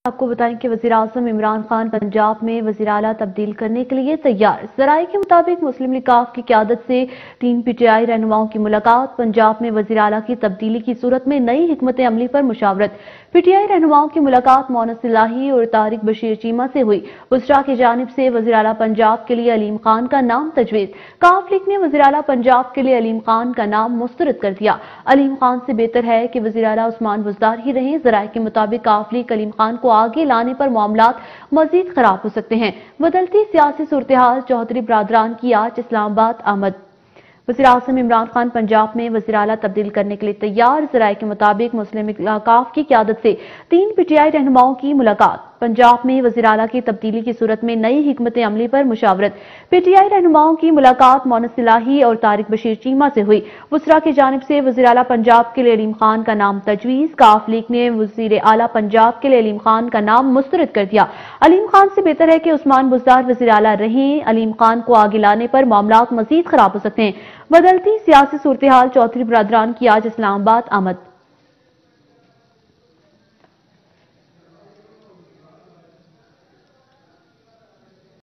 آپ کو بتائیں کہ وزیراعظم عمران خان پنجاب میں وزیر اعلیٰ تبدیل کرنے کے لیے تیار۔ ذرائع کے مطابق مسلم لیگ کی قیادت سے 3 پی ٹی آئی رہنماؤں کی ملاقات۔ پنجاب میں وزیر اعلیٰ کی تبدیلی کی صورت میں نئی حکمت عملی پر مشاورت۔ پی ٹی آئی رہنماؤں کی ملاقات مونس الہی اور طارق بشیر چیمہ سے ہوئی۔ وزراء کی جانب سے وزیر اعلیٰ پنجاب کے لیے علیم خان کا نام تجویز۔ کاف لیگ نے وزیر اعلیٰ پنجاب کے لیے علیم خان کا نام مسترد کر دیا۔ علیم خان سے بہتر ہے کہ وزیر اعلیٰ عثمان بزدار ہی رہیں۔ ذرائع کے مطابق کاف لیگ علیم خان کو آگے لانے پر معاملات مزید خراب ہو سکتے ہیں۔ بدلتی سیاسی صورتحال، چودھری برادران کی آج اسلام آباد آمد۔ وزیراعظم عمران خان پنجاب میں وزیر اعلیٰ تبدیل کرنے کے لیے تیار۔ ذرائع کے مطابق مسلم لیگ کی قیادت سے 3 پی ٹی آئی رہنماؤں کی ملاقات۔ پنجاب میں وزیر اعلیٰ کی تبدیلی کی صورت میں نئی حکمت عملی پر مشاورت۔ پی ٹی آئی رہنماؤں کی ملاقات مونس الہی اور طارق بشیر چیمہ سے ہوئی۔ وزراء کی جانب سے وزیر اعلیٰ پنجاب کے لیے علیم خان کا نام تجویز۔ کاف لیگ نے وزیر اعلیٰ پنجاب کے لیے علیم خان کا نام مسترد کر دیا۔ علیم خان سے بہتر ہے کہ عثمان بزدار وزیر اعلیٰ رہیں۔ علیم خان کو آگے لانے پر معاملات مزید خراب ہو سکتے ہیں۔ بدلتی سیاسی صورتحال، چودھری برادران کی آج اسلام آباد آمد۔